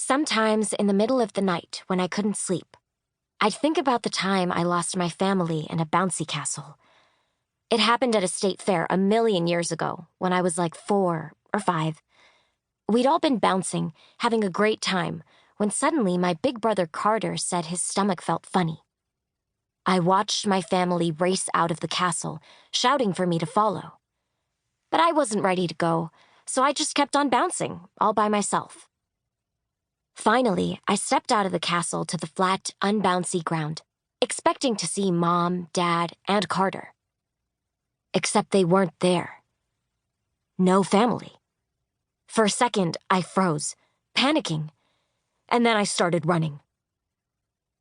Sometimes in the middle of the night when I couldn't sleep, I'd think about the time I lost my family in a bouncy castle. It happened at a state fair a million years ago when I was like 4 or 5. We'd all been bouncing, having a great time, when suddenly my big brother Carter said his stomach felt funny. I watched my family race out of the castle, shouting for me to follow. But I wasn't ready to go, so I just kept on bouncing, all by myself. Finally, I stepped out of the castle to the flat, unbouncy ground, expecting to see Mom, Dad, and Carter. Except they weren't there. No family. For a second, I froze, panicking, and then I started running.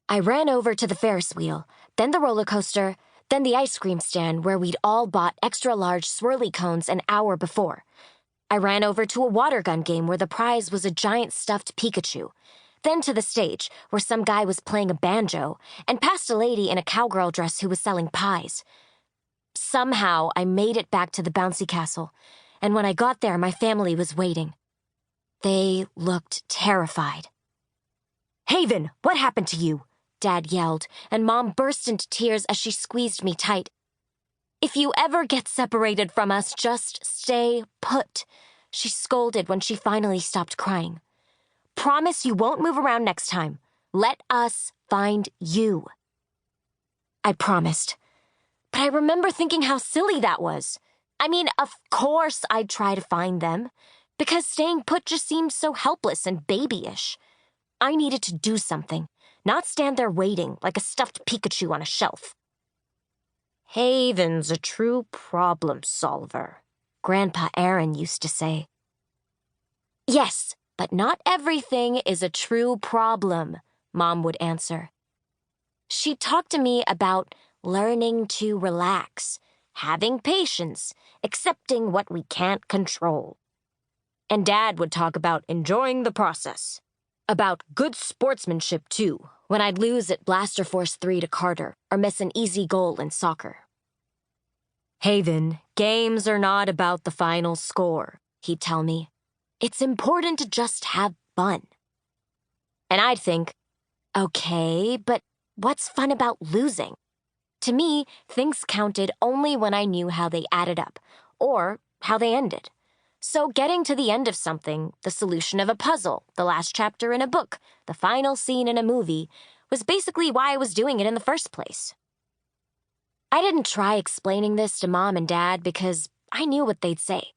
I ran over to the Ferris wheel, then the roller coaster, then the ice cream stand where we'd all bought extra-large swirly cones an hour before. I ran over to a water gun game where the prize was a giant stuffed Pikachu, then to the stage where some guy was playing a banjo, and past a lady in a cowgirl dress who was selling pies. Somehow, I made it back to the bouncy castle, and when I got there, my family was waiting. They looked terrified. "Haven, what happened to you?" Dad yelled, and Mom burst into tears as she squeezed me tight. "If you ever get separated from us, just stay put," she scolded when she finally stopped crying. "Promise you won't move around next time. Let us find you." I promised, but I remember thinking how silly that was. I mean, of course I'd try to find them, because staying put just seemed so helpless and babyish. I needed to do something, not stand there waiting like a stuffed Pikachu on a shelf. "Haven's a true problem solver," Grandpa Aaron used to say. "Yes, but not everything is a true problem," Mom would answer. She'd talk to me about learning to relax, having patience, accepting what we can't control. And Dad would talk about enjoying the process. About good sportsmanship, too, when I'd lose at Blaster Force 3 to Carter or miss an easy goal in soccer. "Haven, games are not about the final score," he'd tell me. "It's important to just have fun." And I'd think, okay, but what's fun about losing? To me, things counted only when I knew how they added up, or how they ended. So getting to the end of something, the solution of a puzzle, the last chapter in a book, the final scene in a movie, was basically why I was doing it in the first place. I didn't try explaining this to Mom and Dad because I knew what they'd say.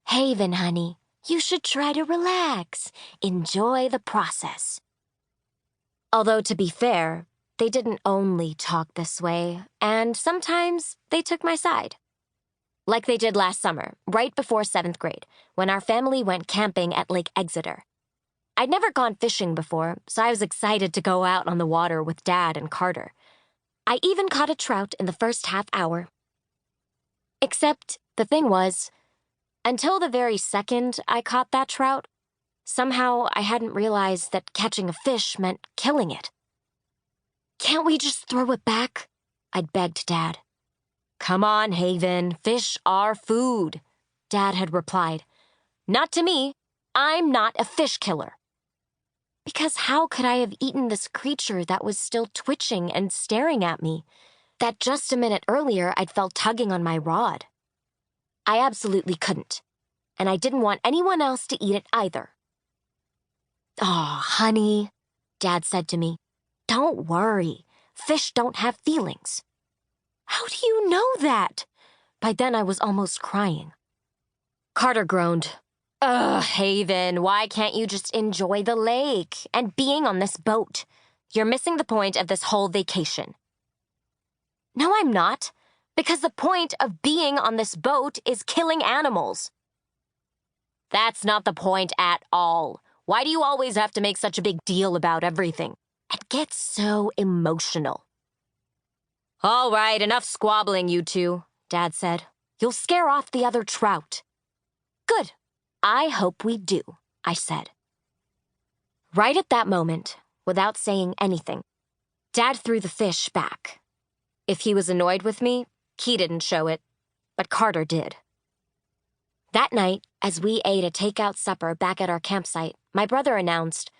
"Haven, honey, you should try to relax. Enjoy the process." Although, to be fair, they didn't only talk this way, and sometimes they took my side. Like they did last summer, right before 7th grade, when our family went camping at Lake Exeter. I'd never gone fishing before, so I was excited to go out on the water with Dad and Carter. I even caught a trout in the first half hour. Except the thing was, until the very second I caught that trout, somehow I hadn't realized that catching a fish meant killing it. "Can't we just throw it back?" I'd begged Dad. "Come on, Haven, fish are food," Dad had replied. "Not to me. I'm not a fish killer." Because how could I have eaten this creature that was still twitching and staring at me, that just a minute earlier I'd felt tugging on my rod? I absolutely couldn't, and I didn't want anyone else to eat it either. "Aw, honey," Dad said to me, "don't worry. Fish don't have feelings." "How do you know that?" By then I was almost crying. Carter groaned. "Ugh, Haven, why can't you just enjoy the lake and being on this boat? You're missing the point of this whole vacation." "No, I'm not, because the point of being on this boat is killing animals." "That's not the point at all. Why do you always have to make such a big deal about everything? It gets so emotional." "All right, enough squabbling, you two," Dad said. "You'll scare off the other trout." "Good. I hope we do," I said. Right at that moment, without saying anything, Dad threw the fish back. If he was annoyed with me, he didn't show it, but Carter did. That night, as we ate a takeout supper back at our campsite, my brother announced,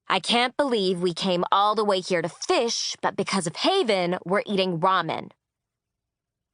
"I can't believe we came all the way here to fish, but because of Haven, we're eating ramen.